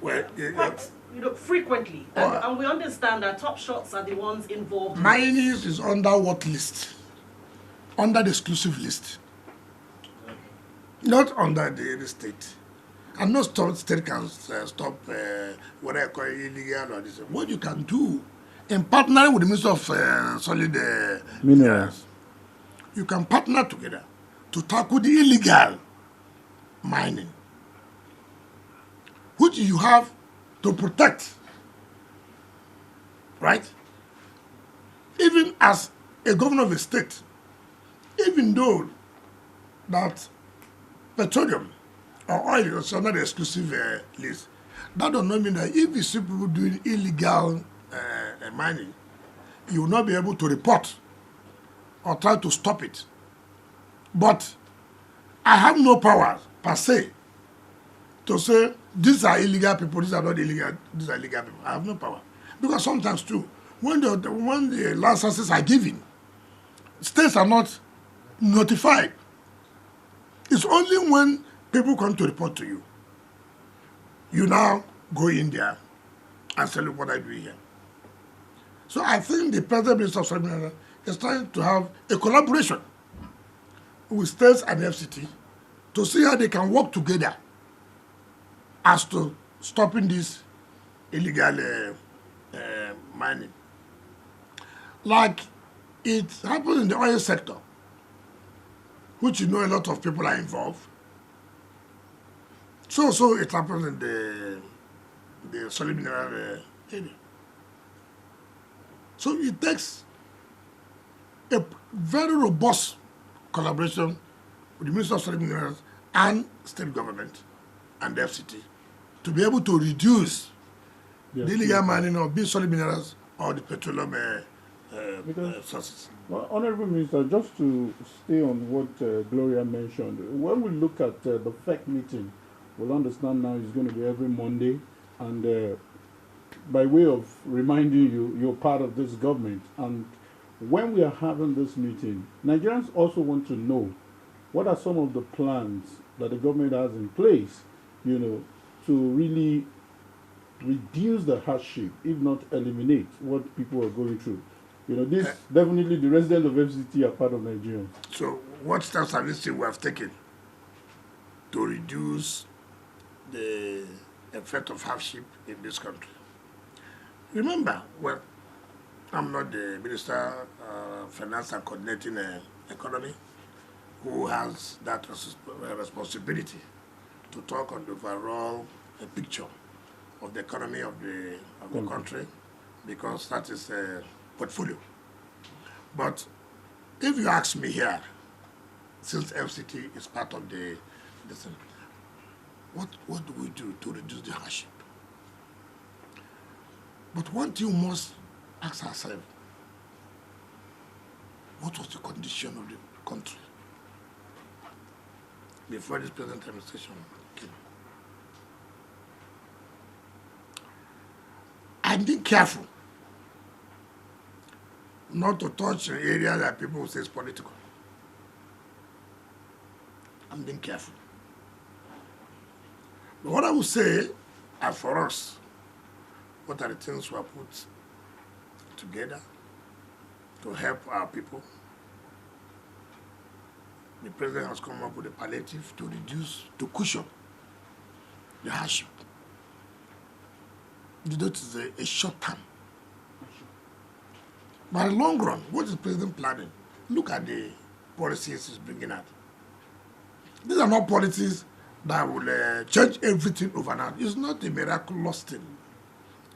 quite, frequently. And we understand that top shots are the ones involved. Mining is under what list? Under the exclusive list. Not under the state. And no state can stop what I call illegal or this. What you can do, in partnering with the Minister of Solid Minerals, you can partner together to tackle the illegal mining, which you have to protect, right? Even as a governor of a state, even though that petroleum or oil is under the exclusive list, that does not mean that if you see people doing illegal mining, you will not be able to report or try to stop it. But I have no power per se to say these are illegal people, these are not illegal, these are legal people. I have no power. Because sometimes too, when the licenses are given, states are not notified. It's only when people come to report to you, you now go in there and say, look what I do here. So I think the President Minister of Solid is trying to have a collaboration with states and FCT to see how they can work together as to stopping this illegal mining. Like it happens in the oil sector, which a lot of people are involved. So it happens in the solid mineral area. So it takes a very robust collaboration with the Minister of Solid Minerals and state government and the FCT to be able to reduce the illegal mining of these solid minerals or the petroleum sources. Well, Honorable Minister, just to stay on what Gloria mentioned, when we look at the FEC meeting, we'll understand now it's going to be every Monday, and by way of reminding you, you're part of this government, and when we are having this meeting, Nigerians also want to know what are some of the plans that the government has in place, to really reduce the hardship, if not eliminate what people are going through. This definitely the residents of FCT are part of Nigeria. So what steps have we have taken to reduce the effect of hardship in this country? Remember, well, I'm not the Minister of Finance and Coordinating Economy who has that responsibility to talk on the overall picture of the economy of the country, because that is a portfolio. But if you ask me here, since FCT is part of the what do we do to reduce the hardship? But one thing you must ask ourselves, what was the condition of the country before this present administration came. I'm being careful not to touch an area that people will say is political. I'm being careful. But what I would say, as for us, what are the things we have put together to help our people? The president has come up with a palliative to reduce, to cushion the hardship. That is a short term. But in the long run, what is the president planning? Look at the policies he's bringing out. These are not policies that will change everything overnight. It's not a miraculous thing.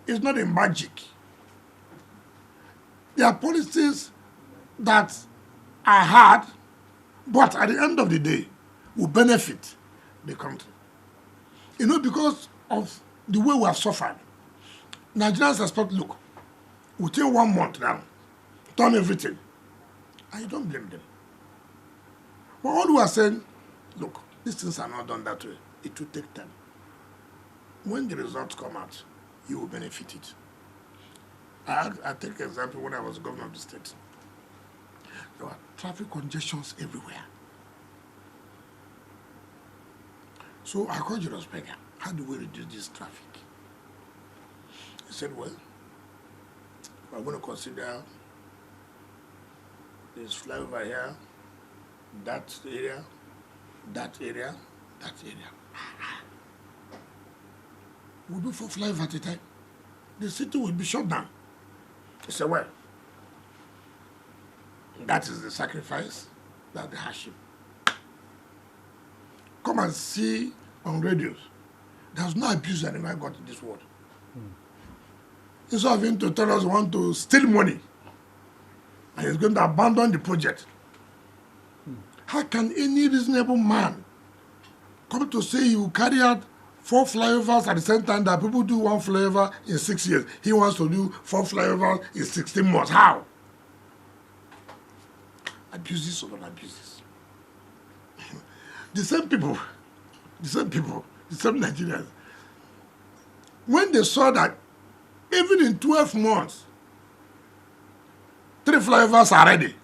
It's not a magic. There are policies that are hard, but at the end of the day, will benefit the country. You know, because of the way we have suffered, Nigerians expect, look, within 1 month now, turn everything. I don't blame them. But all we are saying, look, these things are not done that way. It will take time. When the results come out, you will benefit it. I take an example when I was governor of the state. There were traffic congestions everywhere. So I called Julius Berger. How do we reduce this traffic? He said, well, we're going to consider this flyover here, that area, that area, that area. We'll do 4 flyovers at a time. The city will be shut down. He said, well, that is the sacrifice, that's the hardship. Come and see on radios. There's no abuse that ever got in this world. Instead of him to tell us he want to steal money, and he's going to abandon the project. How can any reasonable man come to say he will carry out 4 flyovers at the same time that people do 1 flyover in 6 years? He wants to do 4 flyovers in 16 months. How? Abuses over abuses. The same people, the same Nigerians, when they saw that even in 12 months, 3 flyovers are ready.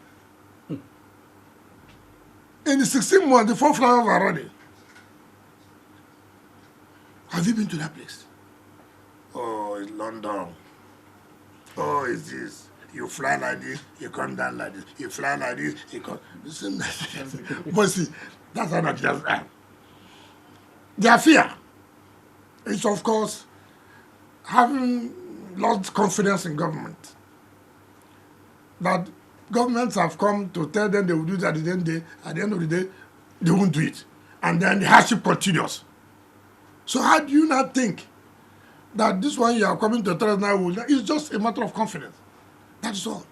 In the 16 months, the 4 flyovers are ready. Have you been to that place? Oh, it's London. Oh, it's this. You fly like this, you come down like this. You fly like this, you come. But see, that's how Nigerians are. Their fear is, of course, having lost confidence in government. That governments have come to tell them they will do that at the end of the day, they won't do it. And then the hardship continues. So how do you not think that this one you are coming to tell us now is just a matter of confidence? That is all.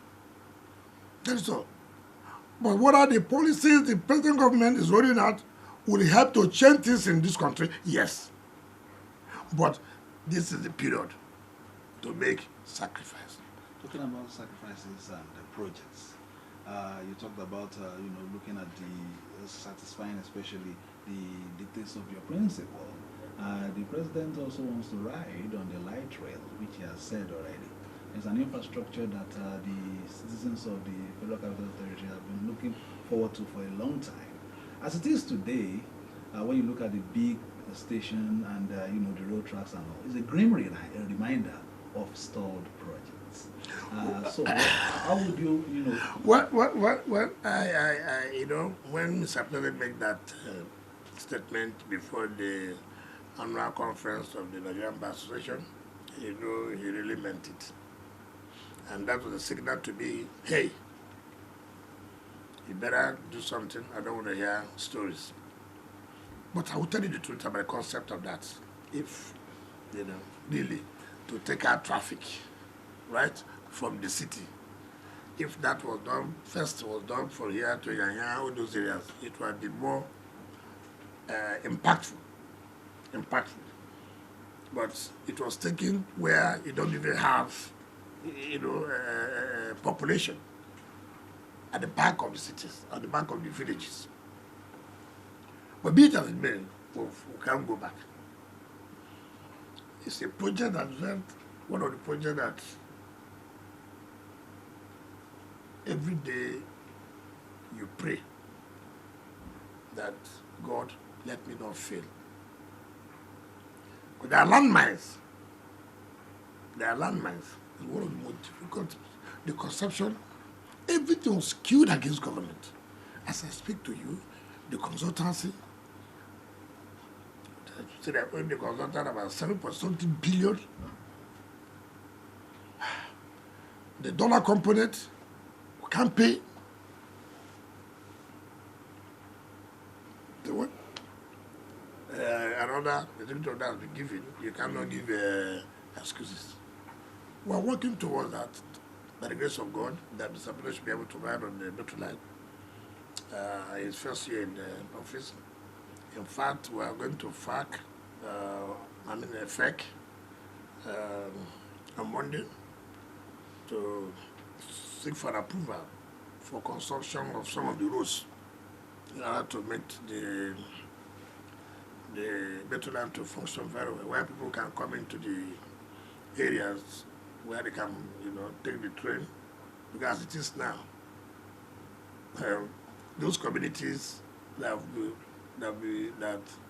That is all. But what are the policies the present government is rolling out will help to change things in this country? Yes. But this is the period to make sacrifice. Talking about sacrifices and projects, you talked about looking at the satisfying, especially the dictates of your principle. The president also wants to ride on the light rail, which he has said already. It's an infrastructure that the citizens of the Federal Capital Territory have been looking forward to for a long time. As it is today, when you look at the big station and the road tracks and all, it's a grim reminder of stalled projects. So how would you Well, when Mr. President made that statement before the annual conference of the Nigerian Bar Association, he really meant it. And that was a signal to me, hey, you better do something. I don't want to hear stories. But I will tell you the truth about the concept of that. If, really, to take out traffic, right, from the city. If that was done, first was done from here to Yanya, all those areas, it would be more impactful. But it was taken where you don't even have, population at the back of the cities, at the back of the villages. But be it as it may, we can't go back. It's a project that's one of the projects that every day you pray that God, let me not fail. But there are landmines. There are landmines. It's one of the most difficult. The conception, everything was skewed against government. As I speak to you, the consultancy, so they're going to consult about 7.something billion. The dollar component, we can't pay. The what? Another, the limit of that has been given. You cannot give excuses. We are working towards that, by the grace of God, that Mr. Bello should be able to ride on the metro line. His first year in the office. In fact, we are going to FAC, FEC, on Monday to seek for approval for construction of some of the roads in order to make the metro line to function very well, where people can come into the areas where they can, take the train, because it is now. Those communities that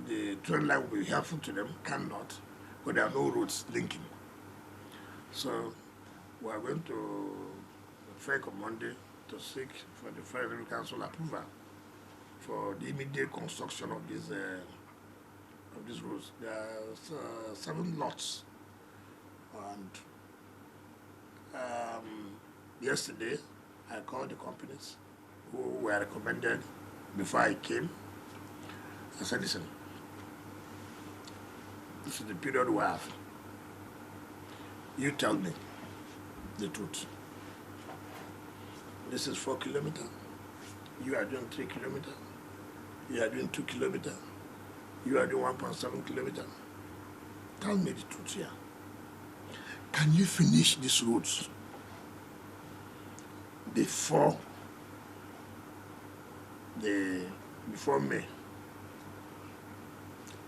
the train line will be helpful to them cannot, but there are no roads linking. So we are going to FEC on Monday to seek for the Federal Council approval for the immediate construction of these roads. There are 7 lots, and yesterday I called the companies who were recommended before I came. I said, listen, this is the period we have. You tell me the truth. This is 4 kilometers. You are doing 3 kilometers. You are doing 2 kilometers. You are doing 1.7 kilometers. Tell me the truth here. Can you finish these roads before May?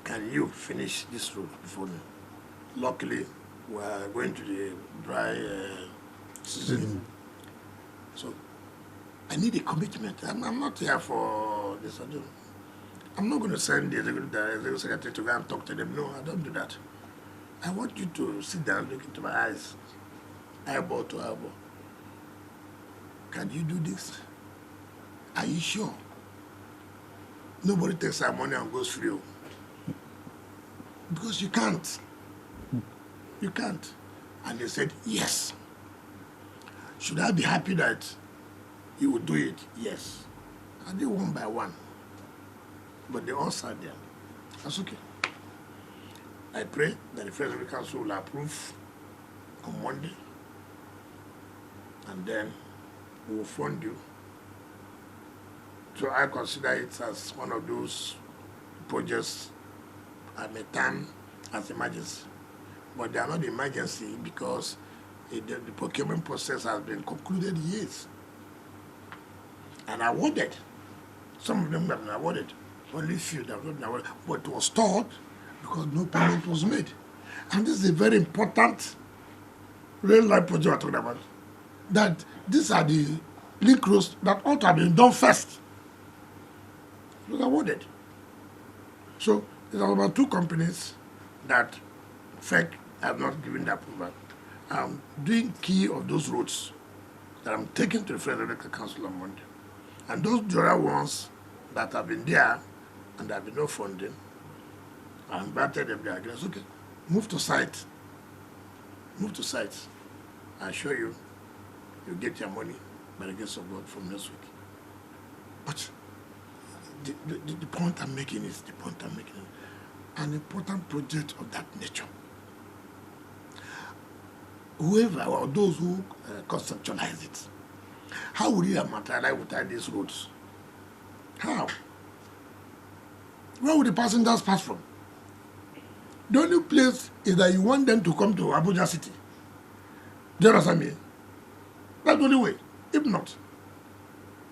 Can you finish this road before May? Luckily, we are going to the dry season. So I need a commitment. I'm not here for this. I'm not going to send the executive secretary to go and talk to them. No, I don't do that. I want you to sit down, look into my eyes, eyeball to eyeball. Can you do this? Are you sure? Nobody takes our money and goes free. Because you can't. You can't. And they said, yes. Should I be happy that you would do it? Yes. I did one by one. But they all sat there. That's okay. I pray that the Federal Council will approve on Monday, and then we will fund you. So I consider it as one of those projects at the time as emergency. But they are not emergency because the procurement process has been concluded years and awarded. Some of them have been awarded. Only few that have not been awarded. But it was stalled because no payment was made. And this is a very important real life project we're talking about. That these are the link roads that ought to have been done first. It was awarded. So there are about 2 companies that FEC have not given the approval. I'm doing key of those roads that I'm taking to the Federal Council on Monday. And those other ones that have been there and there have been no funding, I invited them there. Said, okay, move to site. Move to site. I assure you, you get your money by the grace of God from next week. But the point I'm making is an important project of that nature. Whoever or those who conceptualize it, how would you have materialized without these roads? How? Where would the passengers pass from? The only place is that you want them to come to Abuja City. Do you understand me? That's the only way. If not,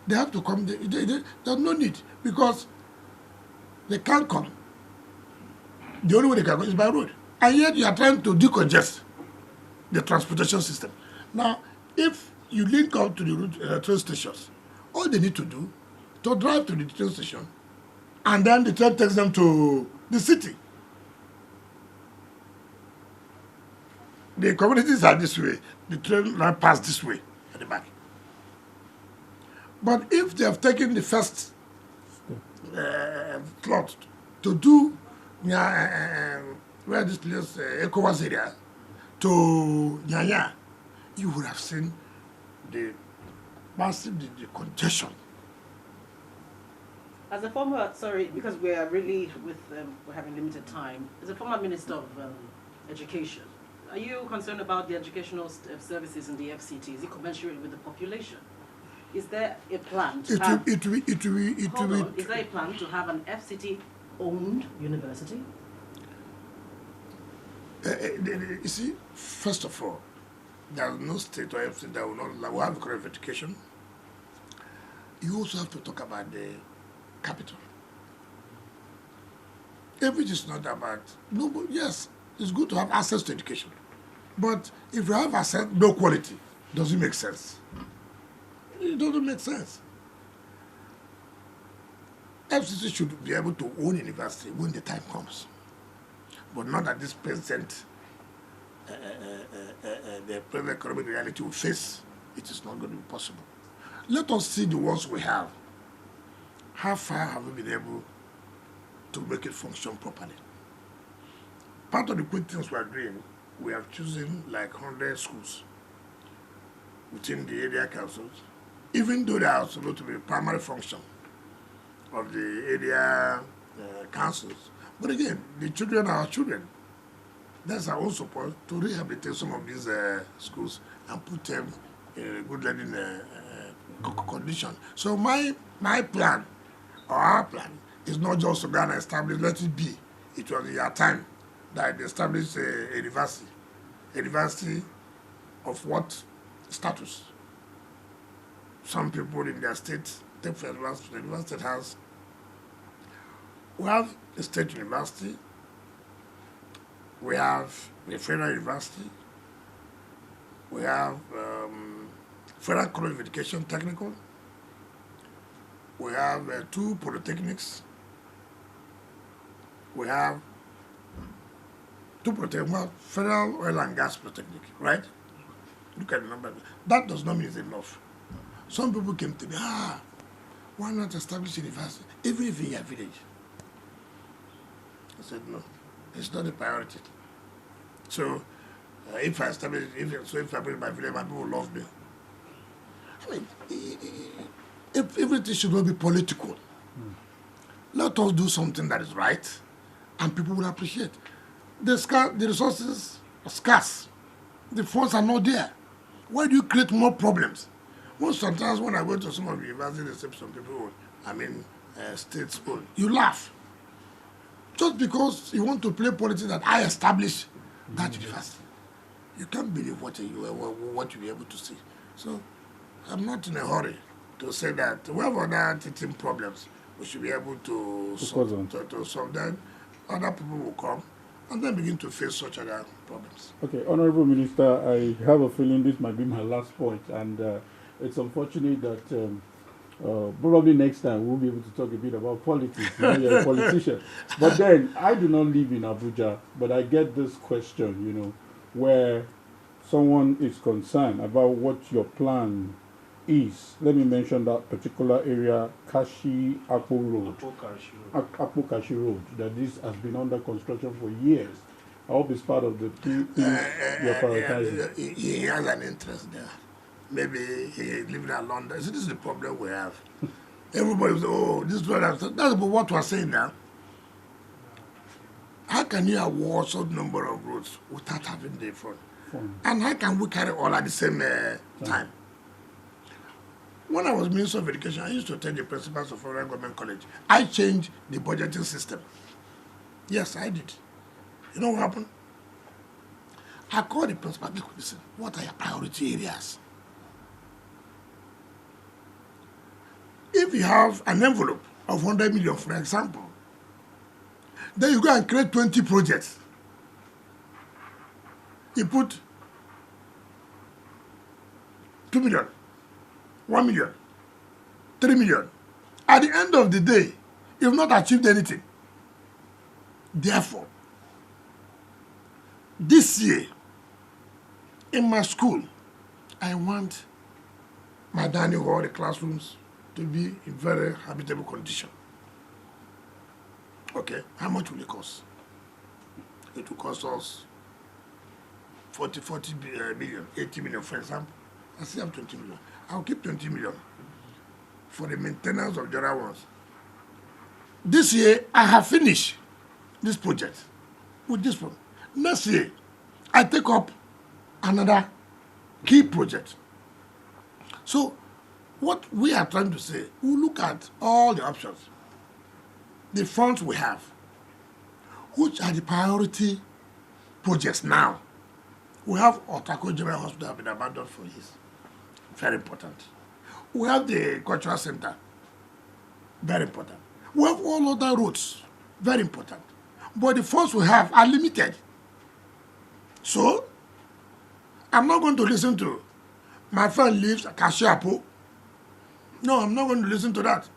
they have to come. There's no need, because They can't come. The only way they can go is by road. And yet you are trying to decongest the transportation system. Now, if you link up to the route, train stations, all they need to do to drive to the train station, and then the train takes them to the city. The communities are this way. The train line pass this way at the back. But if they have taken the first plot to do where this place, ECOWAS area, to Nyanya, you would have seen the massive the congestion. As a former, sorry, because we are really we're having limited time. As a former Minister of Education, are you concerned about the educational services in the FCT? Is it commensurate with the population? Is there a plan to have? Is there a plan to have an FCT-owned university? You see, first of all, there is no state or FCT that will have correct education. You also have to talk about the capital. If it is not about yes, it's good to have access to education, but if you have access, no quality, does it make sense? It doesn't make sense. FCT should be able to own university when the time comes, but not at this present, the present economic reality we face. It is not going to be possible. Let us see the ones we have. How far have we been able to make it function properly? Part of the quick things we are doing, we have chosen like 100 schools within the area councils, even though they are supposed to be primary function of the area councils. But again, the children are our children. That's our own support to rehabilitate some of these schools and put them in a good learning condition. So my plan, or our plan, is not just to go and establish, let it be. It was in our time that they established a university. A university of what status? Some people in their state, take for example, the university has. We have a state university, we have a federal university, we have Federal College of Education Technical, we have 2 polytechnics, we have 2 polytechnics, we have Federal Oil and Gas Polytechnic, right? Look at the number. That does not mean it's enough. Some people came to me, why not establish university, even if in your village? I said, no, it's not a priority. So, if I establish my village, my people will love me. I mean, if everything should not be political. Let us do something that is right, and people will appreciate. The resources are scarce. The funds are not there. Why do you create more problems? Sometimes when I go to some of the universities, some people, state school, you laugh. Just because you want to play politics that I established that university. You can't believe what you'll be able to see. So I'm not in a hurry to say that wherever there are teaching problems, we should be able to solve them. Other people will come and then begin to face such other problems. Okay, Honorable Minister, I have a feeling this might be my last point, and it's unfortunate that probably next time we'll be able to talk a bit about politics. You're a politician. But then, I do not live in Abuja, but I get this question, where someone is concerned about what your plan is. Let me mention that particular area, Kashi-Akpo Road. Akpo-Kashi Road, that this has been under construction for years. I hope it's part of the things you're prioritizing. He has an interest there. Maybe he is living in London. So this is the problem we have. Everybody says, this is what I'm saying. That's about what we're saying now. How can you award such number of roads without having the fund? And how can we carry all at the same time? When I was Minister of Education, I used to tell the principals of Federal Government College, I changed the budgeting system. Yes, I did. You know what happened? I called the principal, listen, what are your priority areas? If you have an envelope of 100 million, for example, Then you go and create 20 projects. You put 2 million, 1 million, 3 million. At the end of the day, you've not achieved anything. Therefore, this year, in my school, I want my dining hall, the classrooms, to be in very habitable condition. Okay, how much will it cost? It will cost us 40 million, 80 million, for example. I still have 20 million. I'll keep 20 million for the maintenance of the other ones. This year, I have finished this project with this one. Next year, I take up another key project. So, what we are trying to say, we look at all the options, the funds we have, which are the priority projects now. We have Otako General Hospital have been abandoned for years. Very important. We have the cultural center. Very important. We have all other roads. Very important. But the funds we have are limited. So, I'm not going to listen to my friend lives at Kashiapo. No, I'm not going to listen to that.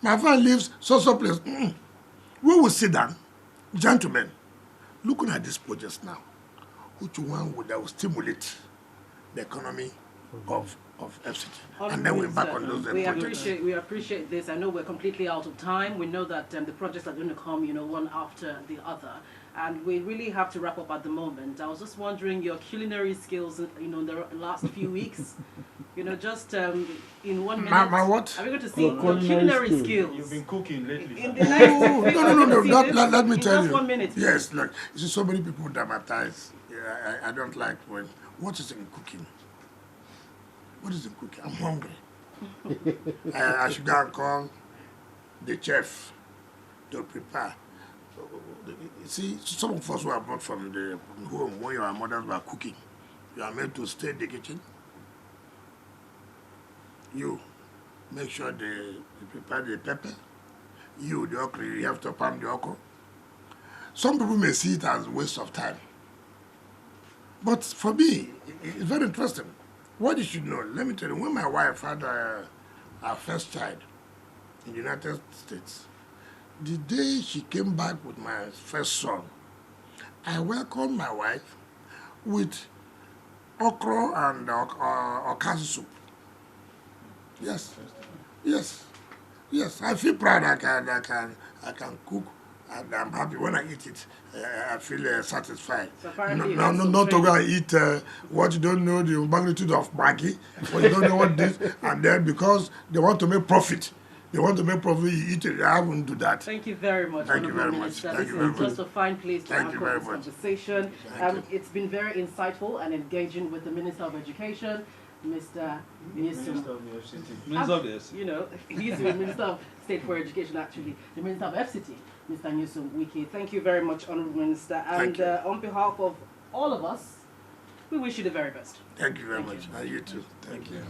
My friend lives so place. We will sit down, gentlemen, looking at these projects now. Which one would that will stimulate the economy of FCT? And then we're back on those projects. We appreciate this. I know we're completely out of time. We know that the projects are going to come, one after the other. And we really have to wrap up at the moment. I was just wondering your culinary skills, in the last few weeks. Just in 1 minute. My what? Are we going to see your culinary skills? You've been cooking lately. In the next No. Let me tell you. Just 1 minute. Yes, look. You see, so many people dramatize. Yeah, I don't like when. What is in cooking? What is in cooking? I'm hungry. I should go and call the chef to prepare. You see, some of us who are brought from the home when your mothers were cooking, you are meant to stay in the kitchen. You make sure they prepare the pepper. You, the okra, you have to pound the okra. Some people may see it as a waste of time. But for me, it's very interesting. What you should know, let me tell you, when my wife had our first child in the United States, the day she came back with my first son, I welcomed my wife with okra and okazi soup. Yes. I feel proud. I can cook, and I'm happy when I eat it. I feel satisfied. So not to go and eat what you don't know the magnitude of Maggi, but you don't know what this, and then because they want to make profit. You eat it. I wouldn't do that. Thank you very much. Thank you very much. This is just a fine place to have this conversation. It's been very insightful and engaging with the Minister of Education, Mr. Nyesom. Minister of the FCT. Minister of the FCT. He's the Minister of State for Education, actually. The Minister of FCT, Mr. Nyesom Wike. Thank you very much, Honourable Minister. And on behalf of all of us, we wish you the very best. Thank you very much. You too. Thank you.